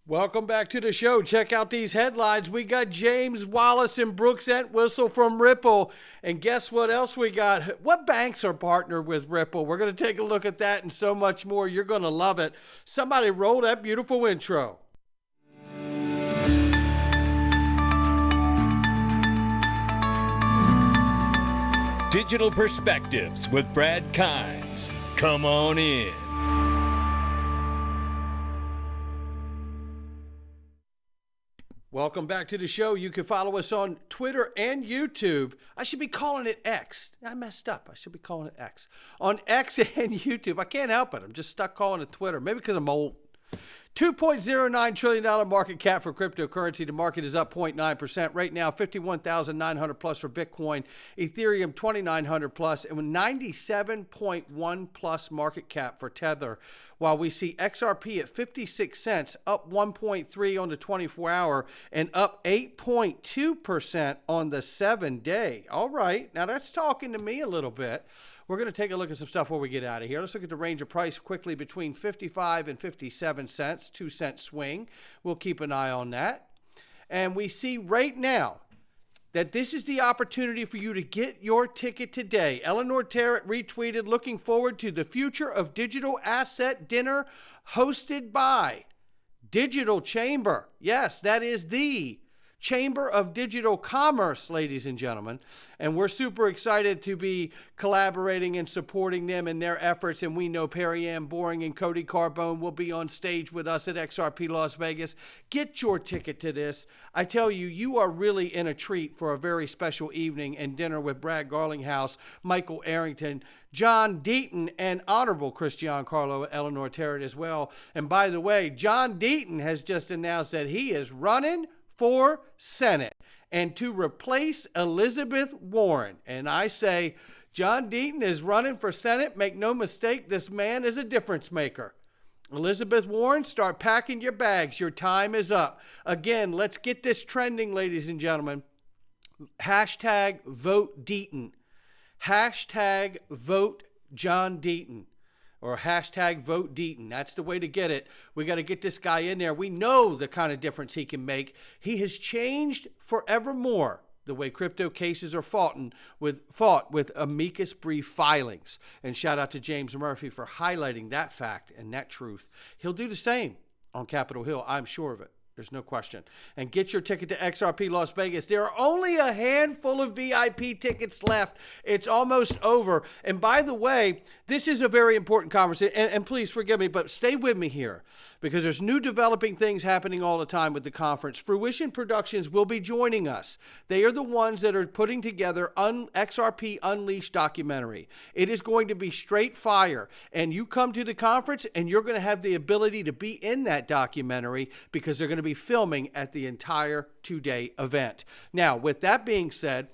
Welcome back to the show. Check out these headlines. We got James Wallace and Brooks Entwistle from Ripple. And guess what else we got? What banks are partnered with Ripple? We're going to take a look at that and so much more. You're going to love it. Somebody roll that beautiful intro. Digital Perspectives with Brad Kimes. Come on in. Welcome back to the show. You can follow us on Twitter and YouTube. I should be calling it X. I messed up. I should be calling it X. On X and YouTube. I can't help it. I'm just stuck calling it Twitter. Maybe because I'm old. $2.09 trillion market cap for cryptocurrency. The market is up 0.9%. Right now, 51,900 plus for Bitcoin, Ethereum 2,900 plus, and 97.1 plus market cap for Tether. While we see XRP at 56 cents, up 1.3 on the 24-hour and up 8.2% on the 7-day. All right, now that's talking to me a little bit. We're going to take a look at some stuff before we get out of here. Let's look at the range of price quickly between 55 and 57 cents, 2-cent swing. We'll keep an eye on that. And we see right now that this is the opportunity for you to get your ticket today. Eleanor Terrett retweeted, looking forward to the future of digital asset dinner hosted by Digital Chamber. Yes, that is the Chamber of Digital Commerce, ladies and gentlemen. And we're super excited to be collaborating and supporting them in their efforts. And we know Perry Ann Boring and Cody Carbone will be on stage with us at XRP Las Vegas. Get your ticket to this. I tell you, you are really in a treat for a very special evening and dinner with Brad Garlinghouse, Michael Arrington, John Deaton, and Honorable Christian Carlo Eleanor Terrett as well. And by the way, John Deaton has just announced that he is running for Senate and to replace Elizabeth Warren. And I say, John Deaton is running for Senate. Make no mistake, this man is a difference maker. Elizabeth Warren, start packing your bags. Your time is up. Again, let's get this trending, ladies and gentlemen. Hashtag vote Deaton. Hashtag vote John Deaton. Or hashtag vote Deaton. That's the way to get it. We got to get this guy in there. We know the kind of difference he can make. He has changed forevermore the way crypto cases are fought with amicus brief filings. And shout out to James Murphy for highlighting that fact and that truth. He'll do the same on Capitol Hill. I'm sure of it. There's no question. And get your ticket to XRP Las Vegas. There are only a handful of VIP tickets left. It's almost over. And by the way, this is a very important conversation. And please forgive me, but stay with me here because there's new developing things happening all the time with the conference. Fruition Productions will be joining us. They are the ones that are putting together XRP Unleashed documentary. It is going to be straight fire. And you come to the conference and you're going to have the ability to be in that documentary because they're going to be filming at the entire 2-day event. Now, with that being said,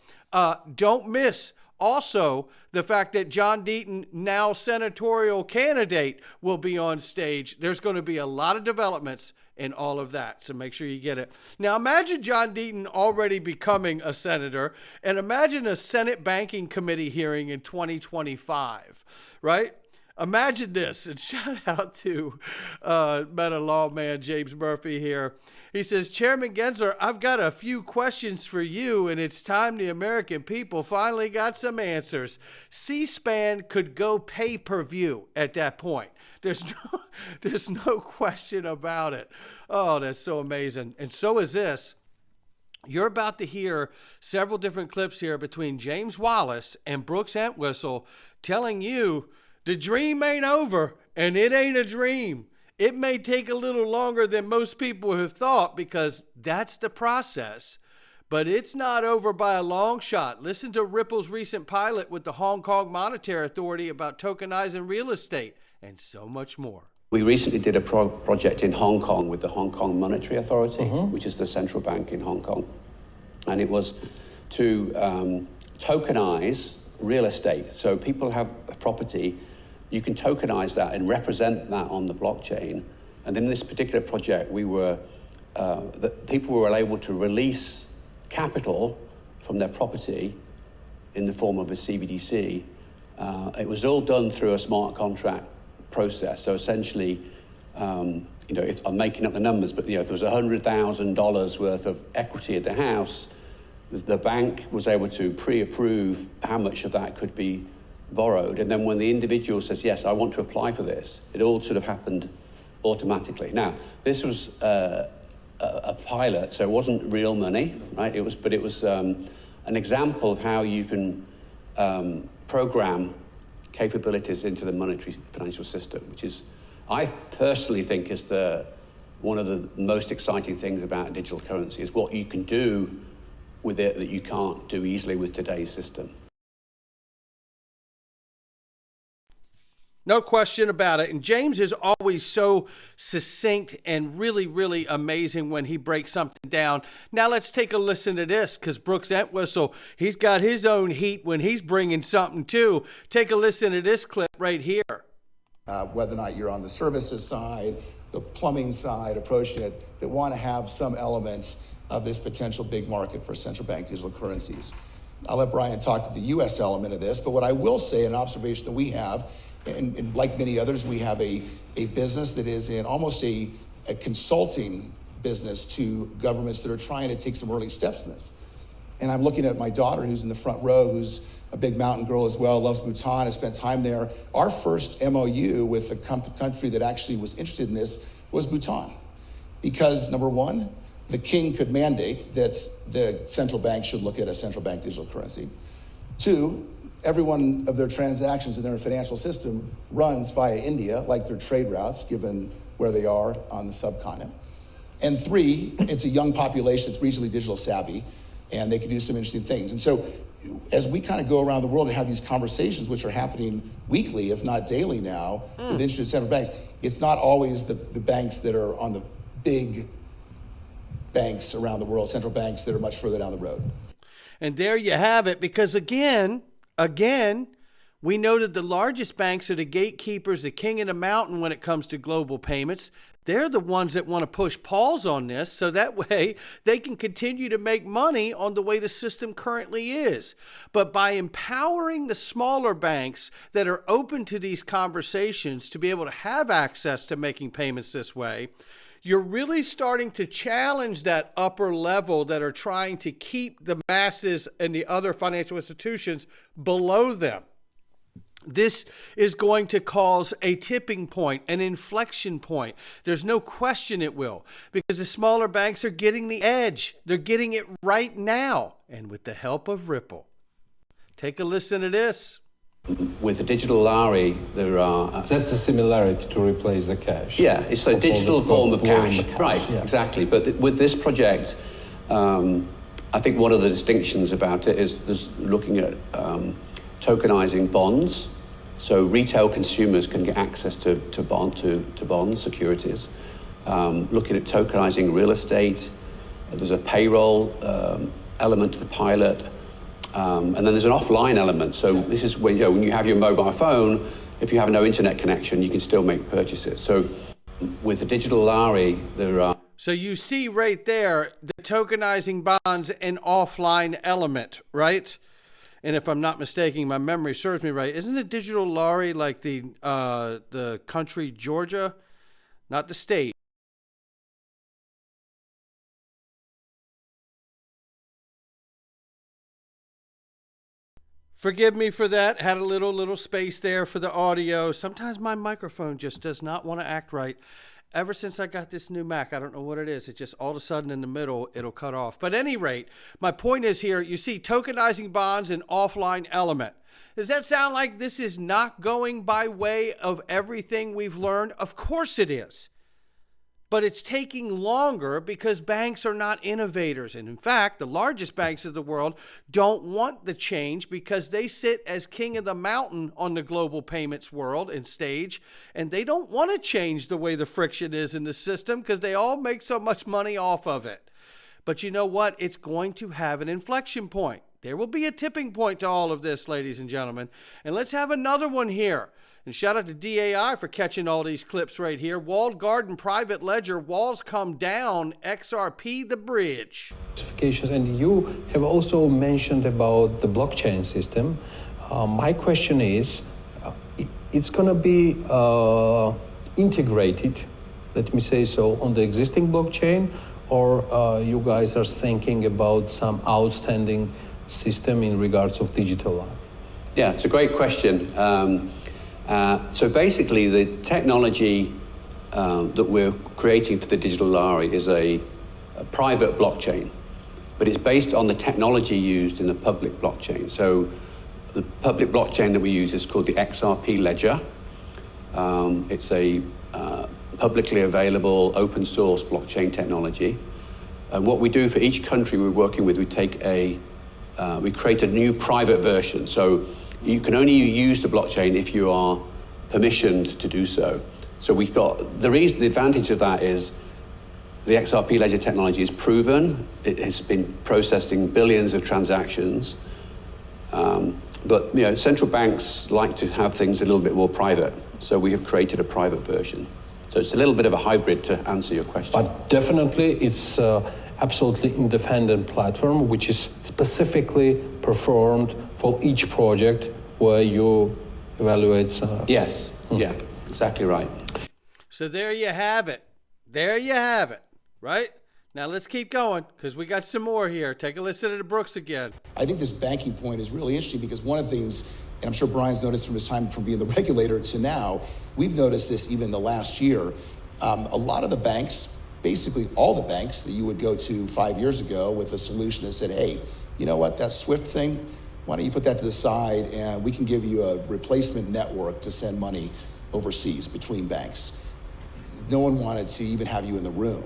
don't miss also the fact that John Deaton, now senatorial candidate, will be on stage. There's going to be a lot of developments in all of that, so make sure you get it. Now, imagine John Deaton already becoming a senator, and imagine a Senate Banking Committee hearing in 2025, right? Imagine this, and shout out to Meta Lawman James Murphy here. He says, Chairman Gensler, I've got a few questions for you, and it's time the American people finally got some answers. C-SPAN could go pay-per-view at that point. There's no question about it. Oh, that's so amazing. And so is this. You're about to hear several different clips here between James Wallace and Brooks Entwistle telling you the dream ain't over, and it ain't a dream. It may take a little longer than most people have thought because that's the process, but it's not over by a long shot. Listen to Ripple's recent pilot with the Hong Kong Monetary Authority about tokenizing real estate and so much more. We recently did a project in Hong Kong with the Hong Kong Monetary Authority, which is the central bank in Hong Kong. And it was to tokenize real estate. So people have a property, you can tokenize that and represent that on the blockchain. And in this particular project, people were able to release capital from their property in the form of a CBDC. It was all done through a smart contract process. So essentially, you know, if I'm making up the numbers, but, you know, if there was $100,000 worth of equity at the house, the bank was able to pre-approve how much of that could be borrowed. And then when the individual says, yes, I want to apply for this, it all sort of happened automatically. Now, this was a pilot, so it wasn't real money, right? It was an example of how you can program capabilities into the monetary financial system, which is, I personally think, is one of the most exciting things about digital currency, is what you can do with it that you can't do easily with today's system. No question about it. And James is always so succinct and really, really amazing when he breaks something down. Now let's take a listen to this, because Brooks Entwistle, he's got his own heat when he's bringing something too. Take a listen to this clip right here. Whether or not you're on the services side, the plumbing side, approaching it, that want to have some elements of this potential big market for central bank digital currencies. I'll let Brian talk to the US element of this, but what I will say, an observation that we have, and like many others, we have a business that is in almost a consulting business to governments that are trying to take some early steps in this. And I'm looking at my daughter, who's in the front row, who's a big mountain girl as well, loves Bhutan, has spent time there. Our first MOU with a country that actually was interested in this was Bhutan. Because number one, the king could mandate that the central bank should look at a central bank digital currency. Two, every one of their transactions in their financial system runs via India, like their trade routes, given where they are on the subcontinent. And three, it's a young population that's regionally digital savvy, and they can do some interesting things. And so as we kind of go around the world and have these conversations, which are happening weekly, if not daily now, with interested central banks, it's not always the banks that are on the big banks around the world, central banks that are much further down the road. And there you have it, because again, we know that the largest banks are the gatekeepers, the king of the mountain when it comes to global payments. They're the ones that want to push pause on this, so that way they can continue to make money on the way the system currently is. But by empowering the smaller banks that are open to these conversations to be able to have access to making payments this way, you're really starting to challenge that upper level that are trying to keep the masses and the other financial institutions below them. This is going to cause a tipping point, an inflection point. There's no question it will, because the smaller banks are getting the edge. They're getting it right now, and with the help of Ripple. Take a listen to this. With the digital lari, there are... That's a similarity to replace the cash. Yeah, it's a digital form of cash. Right, yeah. Exactly. But with this project, I think one of the distinctions about it is there's looking at tokenizing bonds. So retail consumers can get access to bond securities. Looking at tokenizing real estate. There's a payroll element to the pilot. And then there's an offline element. So this is when, when you have your mobile phone, if you have no internet connection, you can still make purchases. So with the digital lari, there are... So you see right there, the tokenizing bonds and offline element, right? And if I'm not mistaken, my memory serves me right. Isn't the digital lari like the country Georgia, not the state? Forgive me for that. Had a little space there for the audio. Sometimes my microphone just does not want to act right. Ever since I got this new Mac, I don't know what it is. It just all of a sudden in the middle, it'll cut off. But at any rate, my point is here, you see tokenizing bonds and offline element. Does that sound like this is not going by way of everything we've learned? Of course it is. But it's taking longer because banks are not innovators. And in fact, the largest banks of the world don't want the change because they sit as king of the mountain on the global payments world and stage. And they don't want to change the way the friction is in the system because they all make so much money off of it. But you know what? It's going to have an inflection point. There will be a tipping point to all of this, ladies and gentlemen. And let's have another one here. And shout out to DAI for catching all these clips right here. Walled garden, private ledger, walls come down, XRP the bridge. And you have also mentioned about the blockchain system. My question is, it's going to be integrated, let me say so, on the existing blockchain, or you guys are thinking about some outstanding system in regards of digital life? Yeah, it's a great question. So basically, the technology that we're creating for the digital IRA is a private blockchain, but it's based on the technology used in the public blockchain. So the public blockchain that we use is called the XRP ledger. It's a publicly available open source blockchain technology. And what we do for each country we're working with, we create a new private version. So you can only use the blockchain if you are permissioned to do so. So we've got, the advantage of that is the XRP ledger technology is proven. It has been processing billions of transactions. But central banks like to have things a little bit more private. So we have created a private version. So it's a little bit of a hybrid, to answer your question. But definitely it's absolutely independent platform, which is specifically performed for each project where you evaluate. Yes, yeah, exactly right. So there you have it. There you have it, right? Now let's keep going, because we got some more here. Take a listen to the Brooks again. I think this banking point is really interesting because one of the things, and I'm sure Brian's noticed from his time from being the regulator to now, we've noticed this even the last year. A lot of the banks, basically all the banks that you would go to 5 years ago with a solution that said, hey, you know what, that SWIFT thing, why don't you put that to the side and we can give you a replacement network to send money overseas between banks. No one wanted to even have you in the room.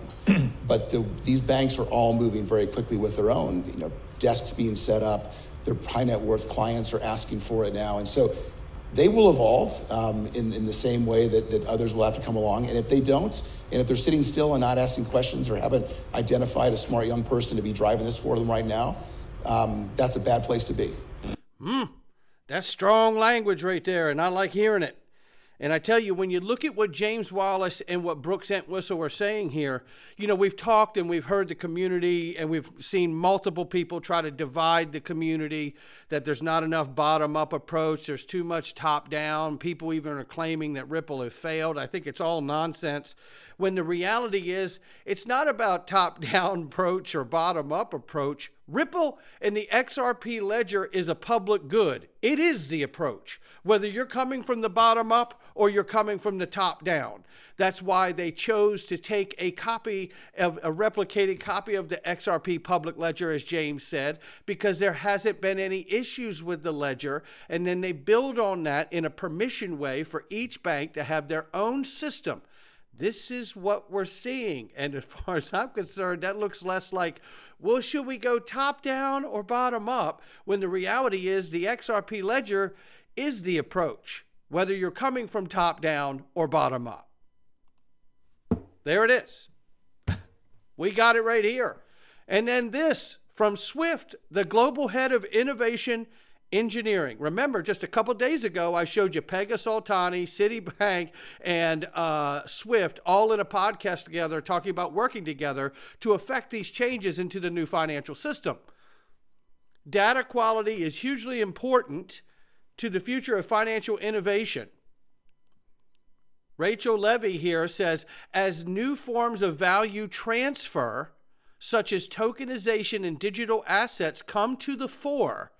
But these banks are all moving very quickly with their own, desks being set up. Their high net worth clients are asking for it now. And so they will evolve in the same way that others will have to come along. And if they don't, and if they're sitting still and not asking questions or haven't identified a smart young person to be driving this for them right now, that's a bad place to be. That's strong language right there, and I like hearing it. And I tell you, when you look at what James Wallis and what Brooks Entwistle are saying here, we've talked and we've heard the community and we've seen multiple people try to divide the community, that there's not enough bottom-up approach, there's too much top-down. People even are claiming that Ripple have failed. I think it's all nonsense. When the reality is, it's not about top-down approach or bottom-up approach. Ripple and the XRP ledger is a public good. It is the approach, whether you're coming from the bottom up or you're coming from the top down. That's why they chose to take a replicated copy of the XRP public ledger, as James said, because there hasn't been any issues with the ledger. And then they build on that in a permission way for each bank to have their own system. This is what we're seeing. And as far as I'm concerned, that looks less like, well, should we go top down or bottom up? When the reality is the XRP ledger is the approach, whether you're coming from top down or bottom up. There it is. We got it right here. And then this from Swift, the global head of innovation engineering. Remember, just a couple days ago, I showed you Pega Soltani, Citibank, and Swift all in a podcast together talking about working together to affect these changes into the new financial system. Data quality is hugely important to the future of financial innovation. Rachel Levy here says, as new forms of value transfer, such as tokenization and digital assets, come to the fore,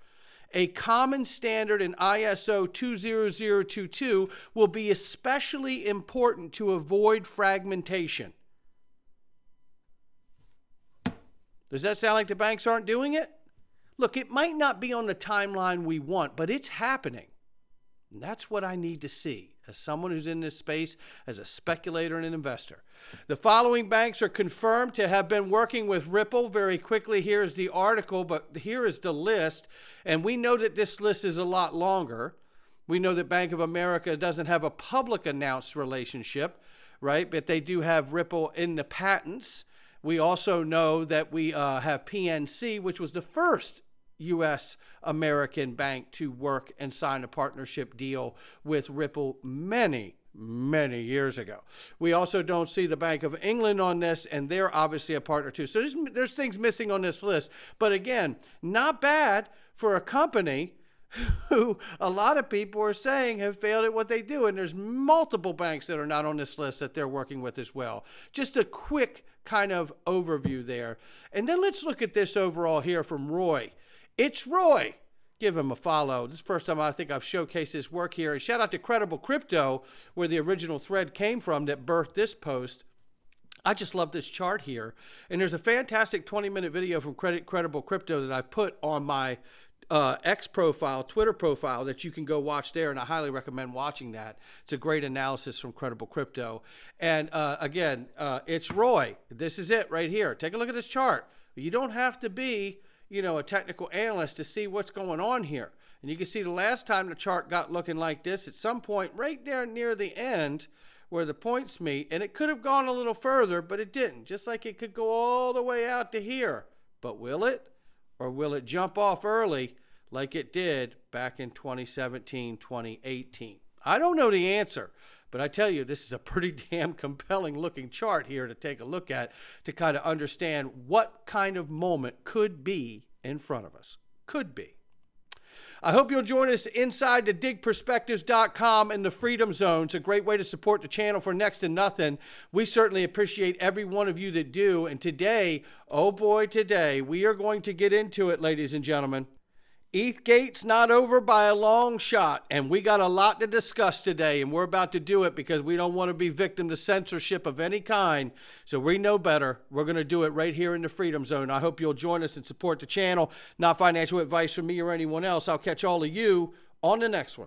a common standard in ISO 20022 will be especially important to avoid fragmentation. Does that sound like the banks aren't doing it? Look, it might not be on the timeline we want, but it's happening. And that's what I need to see as someone who's in this space, as a speculator and an investor. The following banks are confirmed to have been working with Ripple. Very quickly, here's the article, but here is the list. And we know that this list is a lot longer. We know that Bank of America doesn't have a public announced relationship, right? But they do have Ripple in the patents. We also know that we have PNC, which was the first U.S. American bank to work and sign a partnership deal with Ripple many years ago. We also don't see the Bank of England on this, and they're obviously a partner too. So there's things missing on this list. But again, not bad for a company who a lot of people are saying have failed at what they do. And there's multiple banks that are not on this list that they're working with as well. Just a quick kind of overview there. And then let's look at this overall here from Roy. It's Roy. Give him a follow. This is the first time I think I've showcased his work here. And shout out to Credible Crypto, where the original thread came from that birthed this post. I just love this chart here. And there's a fantastic 20-minute video from Credible Crypto that I've put on my X profile, Twitter profile, that you can go watch there, and I highly recommend watching that. It's a great analysis from Credible Crypto. And again, it's Roy. This is it right here. Take a look at this chart. You don't have to be, a technical analyst to see what's going on here. And you can see the last time the chart got looking like this, at some point right there near the end where the points meet, and it could have gone a little further, but it didn't. Just like it could go all the way out to here. But will it? Or will it jump off early like it did back in 2017, 2018? I don't know the answer, but I tell you, this is a pretty damn compelling looking chart here to take a look at to kind of understand what kind of moment could be in front of us. Could be. I hope you'll join us inside the digperspectives.com in the Freedom Zone. It's a great way to support the channel for next to nothing. We certainly appreciate every one of you that do. And today, oh boy, today, we are going to get into it, ladies and gentlemen. ETHgate's not over by a long shot, and we got a lot to discuss today, and we're about to do it because we don't want to be victim to censorship of any kind. So we know better. We're going to do it right here in the Freedom Zone. I hope you'll join us and support the channel. Not financial advice from me or anyone else. I'll catch all of you on the next one.